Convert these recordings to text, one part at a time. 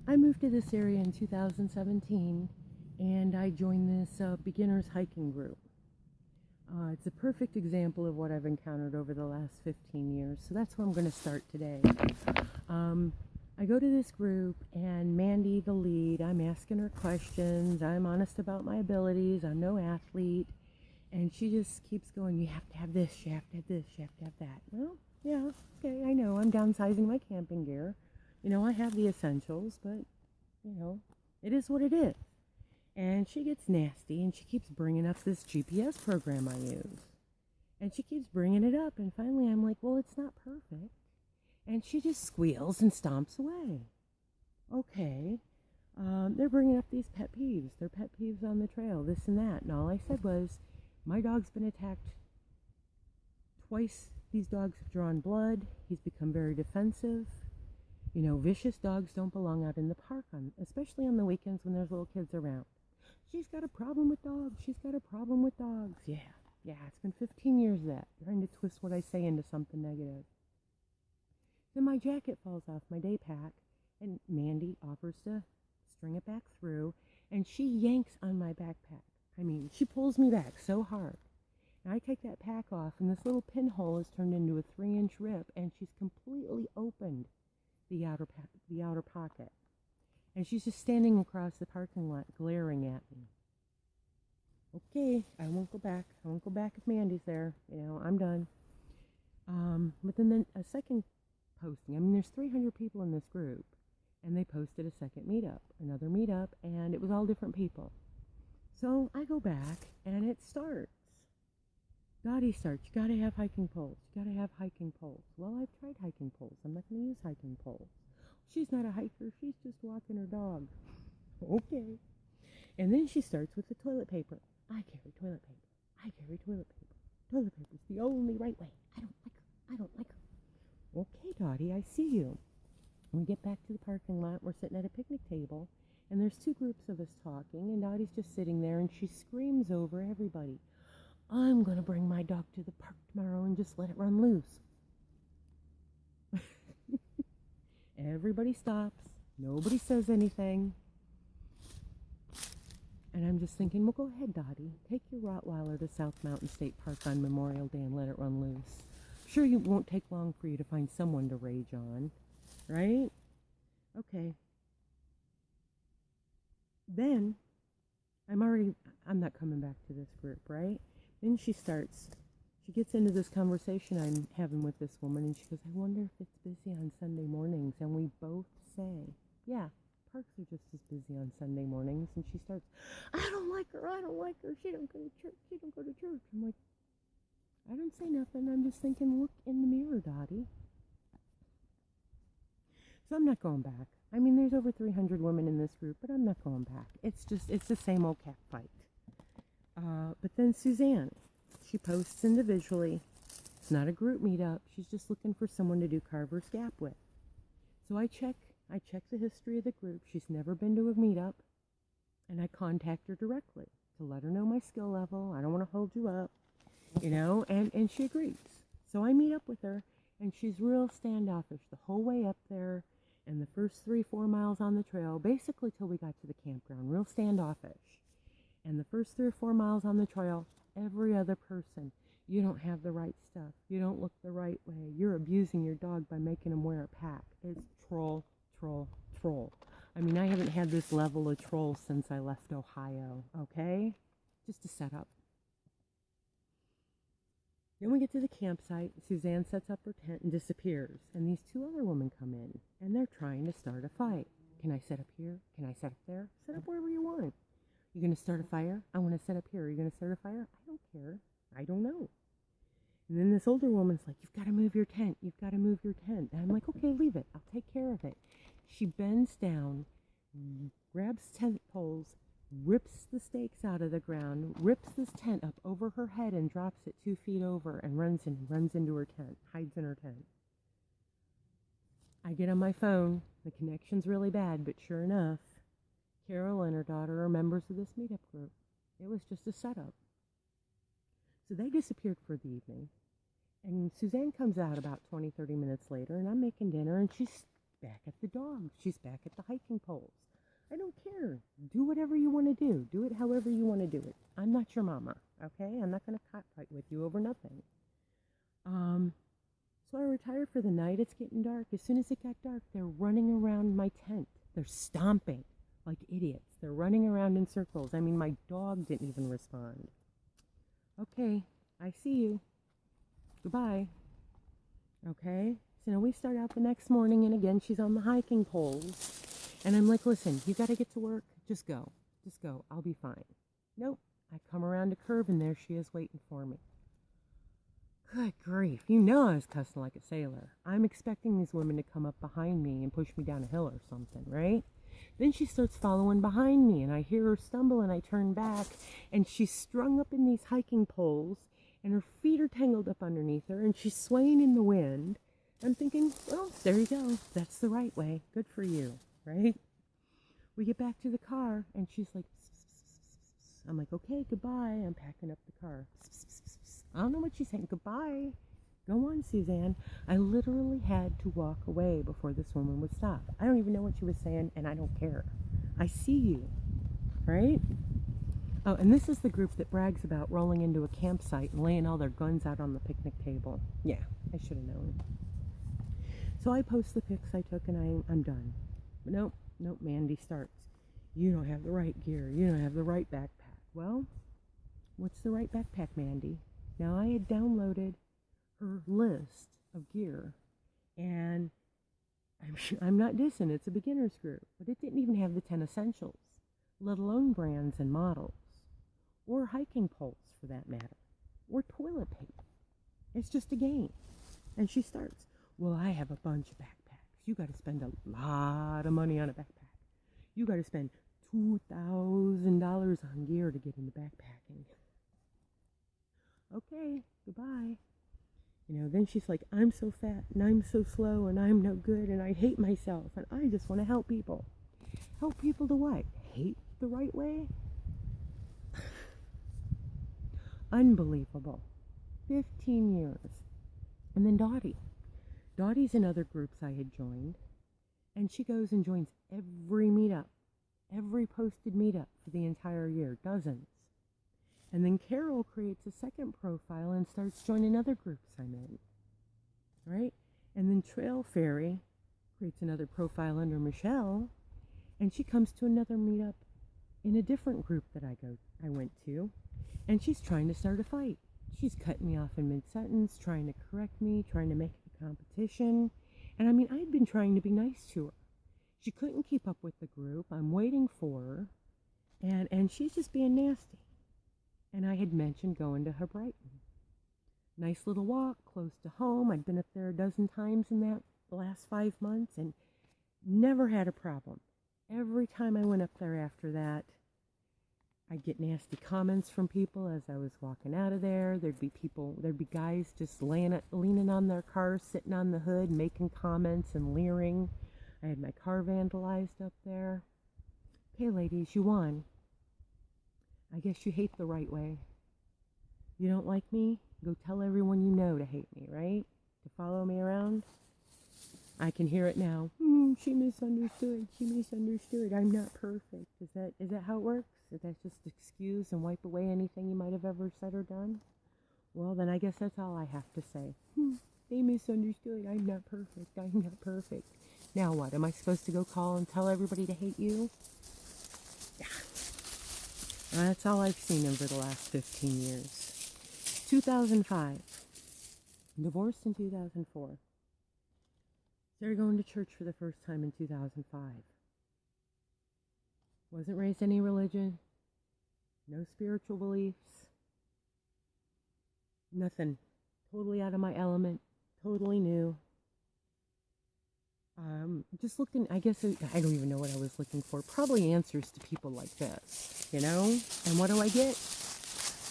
I moved to this area in 2017 and I joined this beginner's hiking group. It's a perfect example of what I've encountered over the last 15 years, so that's where I'm going to start today. Um, I go to this group, and Mandy, the lead, I'm asking her questions. I'm honest about my abilities. I'm no athlete. And she just keeps going, you have to have this, you have to have this, you have to have that. Well, yeah, okay, I know. I'm downsizing my camping gear. I have the essentials, but, it is what it is. And she gets nasty, and she keeps bringing up this GPS program I use. And she keeps bringing it up, and finally I'm like, well, it's not perfect. And she just squeals and stomps away. Okay, they're bringing up these pet peeves. They're pet peeves on the trail, this and that. And all I said was, my dog's been attacked twice. These dogs have drawn blood. He's become very defensive. Vicious dogs don't belong out in the park, especially on the weekends when there's little kids around. She's got a problem with dogs. She's got a problem with dogs. Yeah, it's been 15 years of that. Trying to twist what I say into something negative. Then my jacket falls off my day pack, and Mandy offers to string it back through, and she yanks on my backpack. She pulls me back so hard. And I take that pack off, and this little pinhole is turned into a 3-inch rip, and she's completely opened the outer pocket. And she's just standing across the parking lot, glaring at me. Okay, I won't go back. I won't go back if Mandy's there. I'm done. But then a second posting. There's 300 people in this group, and they posted a second meetup, another meetup, and it was all different people. So I go back, and it starts. Dottie starts. You gotta have hiking poles. You gotta have hiking poles. Well, I've tried hiking poles. I'm not gonna use hiking poles. She's not a hiker. She's just walking her dog. Okay. And then she starts with the toilet paper. I carry toilet paper. I carry toilet paper. Toilet paper's the only right way. I don't like her. I don't like her. Okay, Dottie, I see you. We get back to the parking lot. We're sitting at a picnic table, and there's two groups of us talking, and Dottie's just sitting there, and she screams over everybody. I'm going to bring my dog to the park tomorrow and just let it run loose. Everybody stops. Nobody says anything. And I'm just thinking, well, go ahead, Dottie. Take your Rottweiler to South Mountain State Park on Memorial Day and let it run loose. I'm sure it won't take long for you to find someone to rage on, right? Okay. Then, I'm not coming back to this group, right? Then she gets into this conversation I'm having with this woman, and she goes, I wonder if it's busy on Sunday mornings. And we both say, yeah, parks are just as busy on Sunday mornings. And she starts, I don't like her. She don't go to church. I'm like, I don't say nothing. I'm just thinking, look in the mirror, Dottie. So I'm not going back. There's over 300 women in this group, but I'm not going back. It's the same old cat fight. But then Suzanne, she posts individually. It's not a group meetup. She's just looking for someone to do Carver's Gap with. So I check the history of the group. She's never been to a meetup. And I contact her directly to let her know my skill level. I don't want to hold you up, and she agrees. So I meet up with her, and she's real standoffish the whole way up there, and the first 3-4 miles on the trail, basically till we got to the campground, real standoffish. And the first 3 or 4 miles on the trail, every other person, you don't have the right stuff. You don't look the right way. You're abusing your dog by making him wear a pack. It's troll. I haven't had this level of troll since I left Ohio, okay? Just a setup. Then we get to the campsite. Suzanne sets up her tent and disappears. And these two other women come in, and they're trying to start a fight. Can I set up here? Can I set up there? Set up wherever you want. You going to start a fire? I want to set up here. Are you going to start a fire? I don't care. I don't know. And then this older woman's like, you've got to move your tent. You've got to move your tent. And I'm like, okay, leave it. I'll take care of it. She bends down, grabs tent poles, rips the stakes out of the ground, rips this tent up over her head and drops it 2 feet over and runs into her tent, hides in her tent. I get on my phone. The connection's really bad, but sure enough, Carol and her daughter are members of this meetup group. It was just a setup. So they disappeared for the evening. And Suzanne comes out about 20, 30 minutes later, and I'm making dinner, and she's back at the dog. She's back at the hiking poles. I don't care. Do whatever you want to do. Do it however you want to do it. I'm not your mama, okay? I'm not going to cockfight with you over nothing. So I retired for the night. It's getting dark. As soon as it got dark, they're running around my tent. They're stomping like idiots. They're running around in circles. I mean, my dog didn't even respond. Okay, I see you. Goodbye. Okay? So now we start out the next morning, and again, she's on the hiking poles. And I'm like, listen, you got to get to work. Just go. Just go. I'll be fine. Nope. I come around a curve, and there she is waiting for me. Good grief. You know I was cussing like a sailor. I'm expecting these women to come up behind me and push me down a hill or something, right? Then she starts following behind me, and I hear her stumble, and I turn back, and she's strung up in these hiking poles, and her feet are tangled up underneath her, and she's swaying in the wind. I'm thinking, well, there you go. That's the right way. Good for you, right? We get back to the car, and she's like, I'm like, okay, goodbye. I'm packing up the car. I don't know what she's saying. Goodbye. Go on, Suzanne. I literally had to walk away before this woman would stop. I don't even know what she was saying, and I don't care. I see you, right? Oh, and this is the group that brags about rolling into a campsite and laying all their guns out on the picnic table. Yeah, I should have known. So I post the pics I took, and I'm done. But nope, Mandy starts. You don't have the right gear. You don't have the right backpack. Well, what's the right backpack, Mandy? Now, I had downloaded her list of gear, and I'm not dissing, it's a beginner's group, but it didn't even have the 10 essentials, let alone brands and models, or hiking poles for that matter, or toilet paper. It's just a game. And she starts, well, I have a bunch of backpacks. You got to spend a lot of money on a backpack. You got to spend $2,000 on gear to get into backpacking. Okay, goodbye. You know, then she's like, I'm so fat, and I'm so slow, and I'm no good, and I hate myself, and I just want to help people. Help people to what? Hate the right way? Unbelievable. 15 years. And then Dottie. Dottie's in other groups I had joined, and she goes and joins every meetup, every posted meetup for the entire year, dozens. And then Carol creates a second profile and starts joining other groups I'm in, right? And then Trail Fairy creates another profile under Michelle, and she comes to another meetup in a different group that I went to, and she's trying to start a fight. She's cutting me off in mid-sentence, trying to correct me, trying to make it a competition. And I mean, I'd been trying to be nice to her. She couldn't keep up with the group. I'm waiting for her, and she's just being nasty. And I had mentioned going to Brighton. Nice little walk, close to home. I'd been up there a dozen times in the last 5 months and never had a problem. Every time I went up there after that, I'd get nasty comments from people as I was walking out of there. There'd be guys just leaning on their cars, sitting on the hood, making comments and leering. I had my car vandalized up there. Okay, ladies, you won. I guess you hate the right way. You don't like me? Go tell everyone you know to hate me, right? To follow me around? I can hear it now. She misunderstood. She misunderstood. I'm not perfect. Is that how it works? Is that just excuse and wipe away anything you might have ever said or done? Well, then I guess that's all I have to say. They misunderstood. I'm not perfect. I'm not perfect. Now what? Am I supposed to go call and tell everybody to hate you? Yeah. That's all I've seen over the last 15 years. 2005. Divorced in 2004. Started going to church for the first time in 2005. Wasn't raised any religion. No spiritual beliefs. Nothing. Totally out of my element. Totally new. Just looking, I guess, I don't even know what I was looking for. Probably answers to people like this, you know? And what do I get?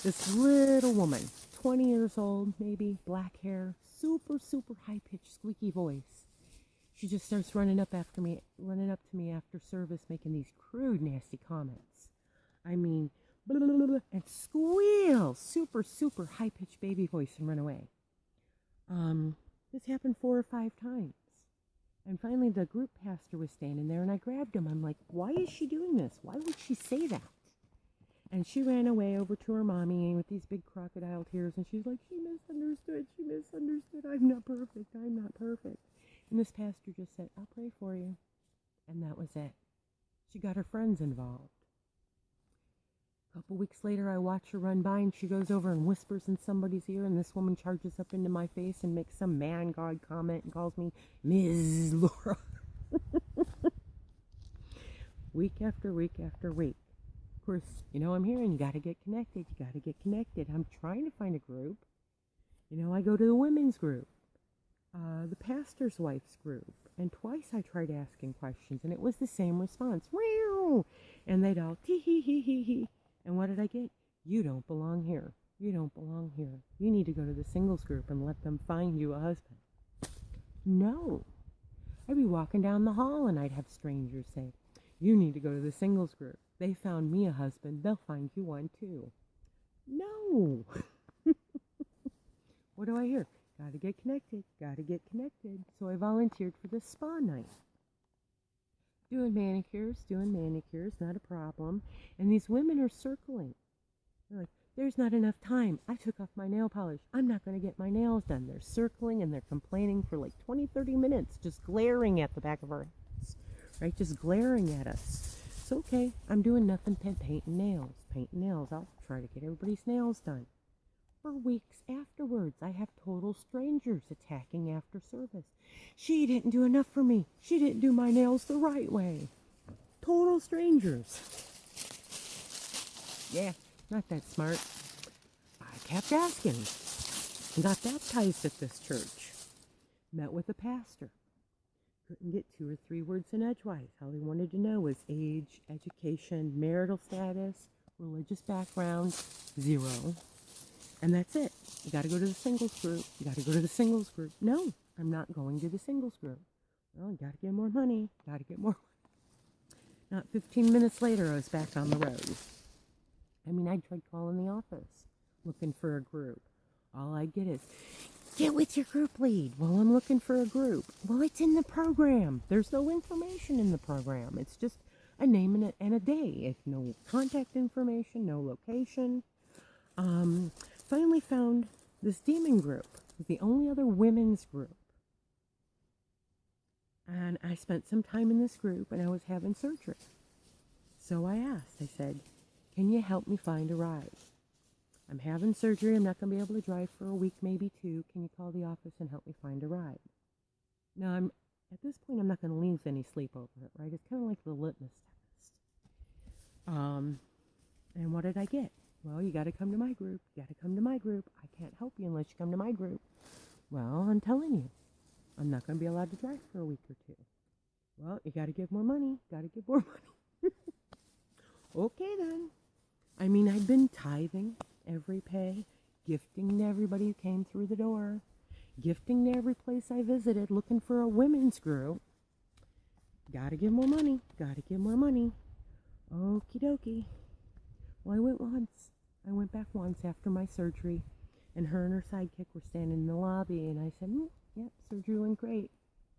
This little woman, 20 years old, maybe, black hair, super, super high-pitched, squeaky voice. She just starts running up to me after service, making these crude, nasty comments. I mean, blah, blah, blah, blah, and squeal, super, super high-pitched baby voice and run away. This happened 4 or 5 times. And finally, the group pastor was standing there, and I grabbed him. I'm like, why is she doing this? Why would she say that? And she ran away over to her mommy with these big crocodile tears, and she's like, she misunderstood. She misunderstood. I'm not perfect. I'm not perfect. And this pastor just said, I'll pray for you. And that was it. She got her friends involved. A couple weeks later, I watch her run by, and she goes over and whispers in somebody's ear, and this woman charges up into my face and makes some man God comment and calls me Ms. Laura. Week after week after week. Of course, you know, I'm hearing you got to get connected. You got to get connected. I'm trying to find a group. You know, I go to the women's group, the pastor's wife's group, and twice I tried asking questions, and it was the same response. Meow! And they'd all tee hee hee hee hee. And what did I get? You don't belong here. You don't belong here. You need to go to the singles group and let them find you a husband. No. I'd be walking down the hall and I'd have strangers say, you need to go to the singles group. They found me a husband. They'll find you one too. No. What do I hear? Gotta get connected. Gotta get connected. So I volunteered for this spa night. Doing manicures, not a problem. And these women are circling. They're like, there's not enough time. I took off my nail polish. I'm not going to get my nails done. They're circling and they're complaining for like 20, 30 minutes, just glaring at the back of our heads, right? Just glaring at us. It's okay. I'm doing nothing but painting nails. I'll try to get everybody's nails done. For weeks afterwards, I have total strangers attacking after service. She didn't do enough for me. She didn't do my nails the right way. Total strangers. Yeah, not that smart. I kept asking. Got baptized at this church. Met with a pastor. Couldn't get 2 or 3 words in edgewise. All he wanted to know was age, education, marital status, religious background, 0. And that's it. You got to go to the singles group. You got to go to the singles group. No, I'm not going to the singles group. Well, you got to get more money. Got to get more money. Not 15 minutes later, I was back on the road. I mean, I tried calling the office, looking for a group. All I get is, get with your group lead. Well, I'm looking for a group. Well, it's in the program. There's no information in the program. It's just a name and a day. It's no contact information, no location. Finally found this demon group. It was the only other women's group. And I spent some time in this group, and I was having surgery. So I asked, I said, can you help me find a ride? I'm having surgery. I'm not going to be able to drive for a week, maybe 2. Can you call the office and help me find a ride? Now, at this point, I'm not going to lose any sleep over it, right? It's kind of like the litmus test. And what did I get? Well, you got to come to my group. You got to come to my group. I can't help you unless you come to my group. Well, I'm telling you, I'm not going to be allowed to drive for a week or 2. Well, you got to give more money. Got to give more money. Okay, then. I mean, I'd been tithing every pay, gifting to everybody who came through the door, gifting to every place I visited, looking for a women's group. Got to give more money. Got to give more money. Okie dokie. Well, I went once. I went back once after my surgery, and her and her sidekick were standing in the lobby, and I said, yep, surgery went great.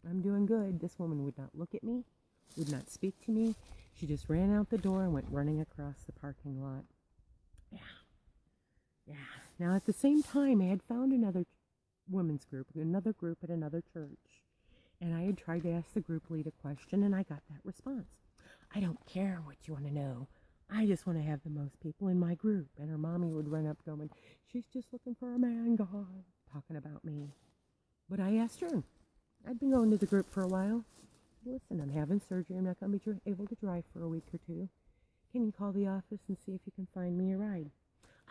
I'm doing good. This woman would not look at me, would not speak to me. She just ran out the door and went running across the parking lot. Yeah. Now, at the same time, I had found another women's group, another group at another church, and I had tried to ask the group lead a question, and I got that response. I don't care what you want to know. I just want to have the most people in my group. And her mommy would run up going, she's just looking for a man, God, talking about me. But I asked her. I'd been going to the group for a while. Listen, I'm having surgery. I'm not going to be able to drive for a week or 2. Can you call the office and see if you can find me a ride?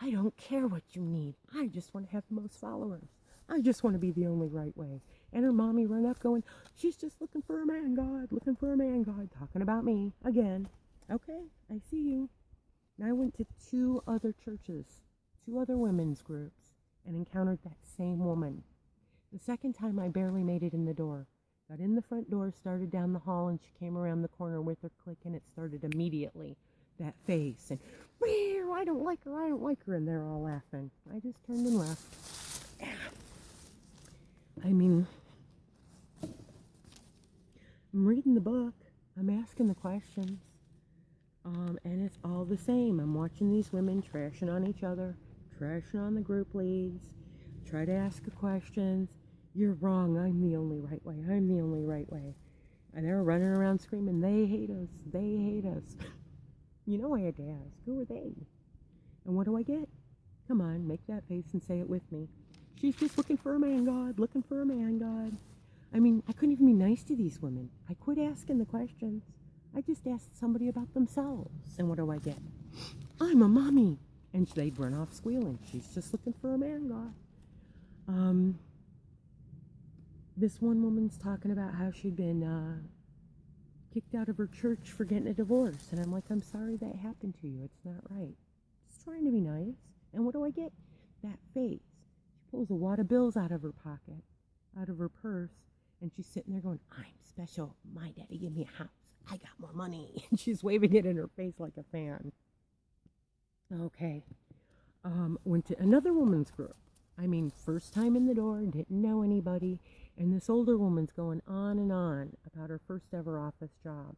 I don't care what you need. I just want to have the most followers. I just want to be the only right way. And her mommy run up going, she's just looking for a man, God, looking for a man, God, talking about me again. Okay, I see you. And I went to 2 other churches, 2 other women's groups, and encountered that same woman. The second time, I barely made it in the door. Got in the front door, started down the hall, and she came around the corner with her click, and it started immediately. That face, and, I don't like her, and they're all laughing. I just turned and left. I mean, I'm reading the book. I'm asking the questions. And it's all the same. I'm watching these women trashing on each other, trashing on the group leads, try to ask the questions. You're wrong. I'm the only right way. I'm the only right way. And they're running around screaming, they hate us. They hate us. You know I had to ask, who are they? And what do I get? Come on, make that face and say it with me. She's just looking for a man god, looking for a man god. I mean, I couldn't even be nice to these women. I quit asking the questions. I just asked somebody about themselves. And what do I get? I'm a mommy. And they'd run off squealing. She's just looking for a man god. This one woman's talking about how she'd been kicked out of her church for getting a divorce. And I'm like, I'm sorry that happened to you. It's not right. Just trying to be nice. And what do I get? That face. She pulls a wad of bills out of her pocket, out of her purse, and she's sitting there going, I'm special. My daddy gave me a house. I got more money. And she's waving it in her face like a fan. Okay. Went to another woman's group. I mean, first time in the door, didn't know anybody. And this older woman's going on and on about her first ever office job.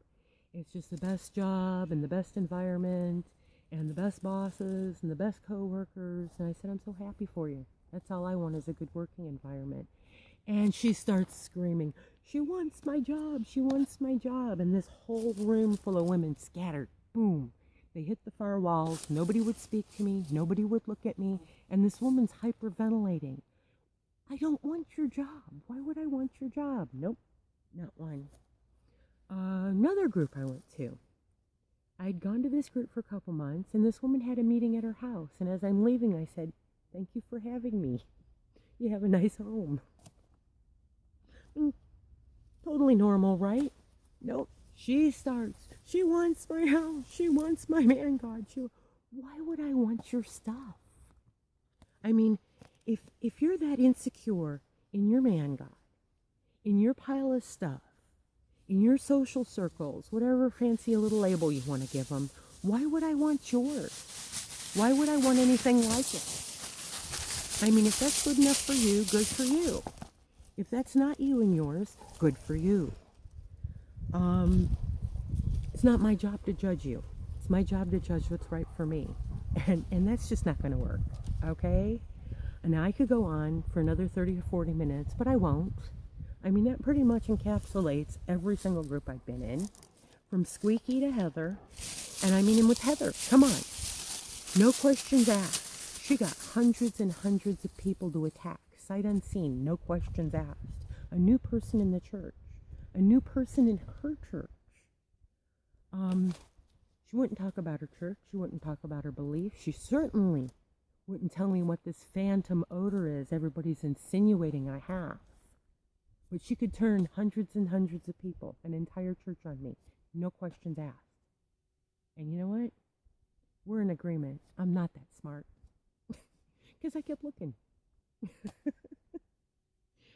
It's just the best job and the best environment and the best bosses and the best co-workers. And I said, I'm so happy for you. That's all I want is a good working environment. And she starts screaming, she wants my job, she wants my job. And this whole room full of women scattered. Boom. They hit the far walls. Nobody would speak to me. Nobody would look at me. And this woman's hyperventilating. I don't want your job. Why would I want your job? Nope, not one. Another group I went to. I'd gone to this group for a couple months, and this woman had a meeting at her house. And as I'm leaving, I said, thank you for having me. You have a nice home. Totally normal, right? Nope. She starts. She wants my house. She wants my man god. Why would I want your stuff? I mean, if you're that insecure in your man god, in your pile of stuff, in your social circles, whatever fancy little label you want to give them, why would I want yours? Why would I want anything like it? I mean, if that's good enough for you, good for you. If that's not you and yours, good for you. It's not my job to judge you. It's my job to judge what's right for me. And that's just not going to work, okay? And now I could go on for another 30 or 40 minutes, but I won't. I mean, that pretty much encapsulates every single group I've been in, from Squeaky to Heather. And I mean, with Heather, come on. No questions asked. She got hundreds and hundreds of people to attack, sight unseen, no questions asked. A new person in the church. A new person in her church. She wouldn't talk about her church. She wouldn't talk about her beliefs. She certainly wouldn't tell me what this phantom odor is everybody's insinuating I have. But she could turn hundreds and hundreds of people, an entire church on me. No questions asked. And you know what? We're in agreement. I'm not that smart. Because I kept looking. It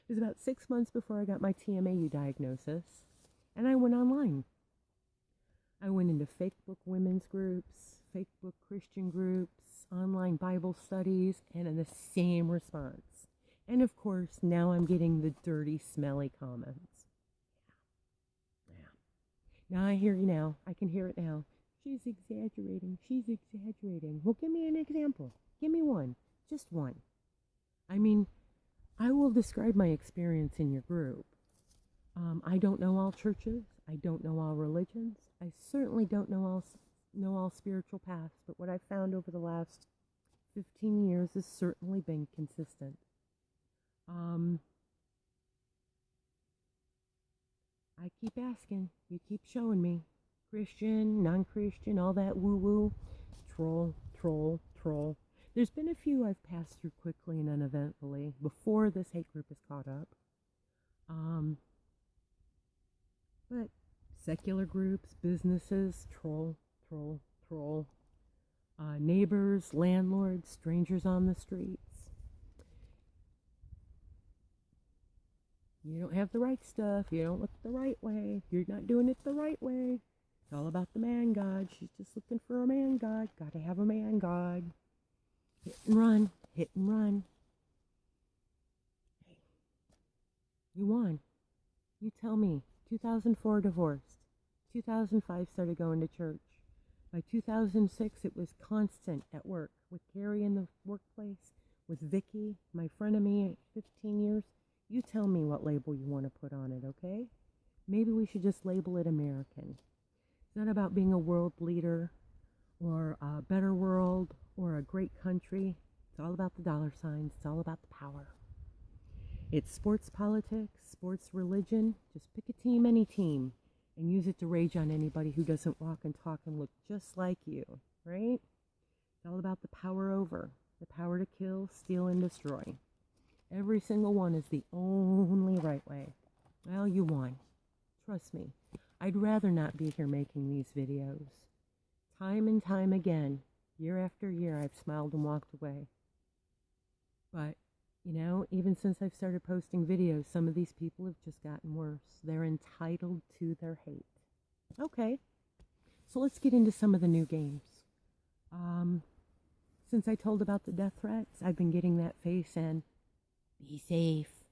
was about 6 months before I got my TMAU diagnosis. And I went online. I went into Facebook women's groups, Facebook Christian groups, online Bible studies, and in the same response. And of course, now I'm getting the dirty, smelly comments. Yeah. Now I hear you now. I can hear it now. She's exaggerating. She's exaggerating. Well, give me an example. Give me one. Just one. I mean, I will describe my experience in your group. I don't know all churches. I don't know all religions. I certainly don't know all spiritual paths. But what I've found over the last 15 years has certainly been consistent. I keep asking. You keep showing me. Christian, non-Christian, all that woo-woo. Troll, troll, troll. There's been a few I've passed through quickly and uneventfully before this hate group is caught up. But secular groups, businesses, troll, troll, troll. Neighbors, landlords, strangers on the streets. You don't have the right stuff. You don't look the right way. You're not doing it the right way. It's all about the man god. She's just looking for a man god. Gotta have a man god. Hit and run. Hit and run. Hey, you won. You tell me. 2004, divorced. 2005, started going to church. By 2006, it was constant at work, with Carrie in the workplace, with Vicky, my frenemy, 15 years. You tell me what label you want to put on it, okay? Maybe we should just label it American. It's not about being a world leader or a better world or a great country. It's all about the dollar signs. It's all about the power. It's sports politics, sports religion. Just pick a team, any team, and use it to rage on anybody who doesn't walk and talk and look just like you, right? It's all about the power over, the power to kill, steal, and destroy. Every single one is the only right way. Well, you won. Trust me. I'd rather not be here making these videos. Time and time again, year after year, I've smiled and walked away. But, you know, even since I've started posting videos, some of these people have just gotten worse. They're entitled to their hate. Okay, so let's get into some of the new games. Since I told about the death threats, I've been getting that face and be safe.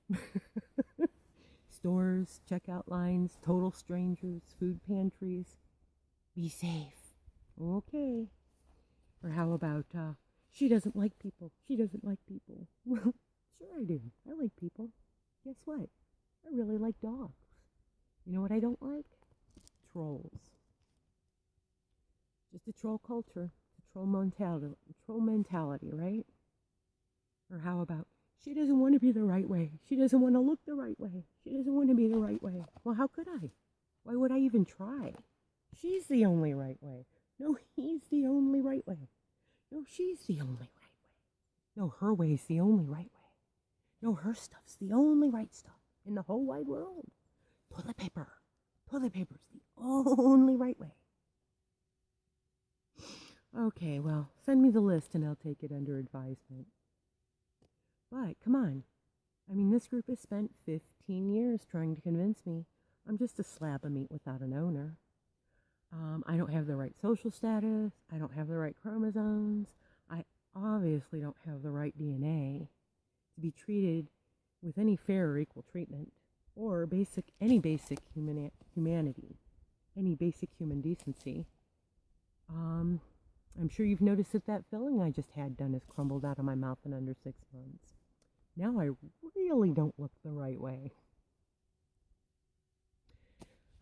Stores, checkout lines, total strangers, food pantries. Be safe. Okay. Or how about, she doesn't like people. She doesn't like people. Well, sure I do. I like people. Guess what? I really like dogs. You know what I don't like? Trolls. Just a troll culture. A troll mentality, right? Or how about, she doesn't want to be the right way. She doesn't want to look the right way. She doesn't want to be the right way. Well, how could I? Why would I even try? She's the only right way. No, he's the only right way. No, she's the only right way. No, her way's the only right way. No, her stuff's the only right stuff in the whole wide world. Toilet paper. Toilet paper's the only right way. Okay, well, send me the list and I'll take it under advisement. But, come on. I mean, this group has spent 15 years trying to convince me I'm just a slab of meat without an owner. I don't have the right social status. I don't have the right chromosomes. I obviously don't have the right DNA to be treated with any fair or equal treatment, or any basic humanity, any basic human decency. I'm sure you've noticed that filling I just had done has crumbled out of my mouth in under 6 months. Now I really don't look the right way.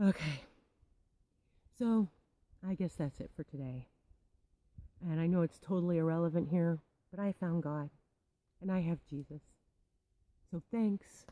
Okay. So, I guess that's it for today. And I know it's totally irrelevant here, but I found God, and I have Jesus. So thanks.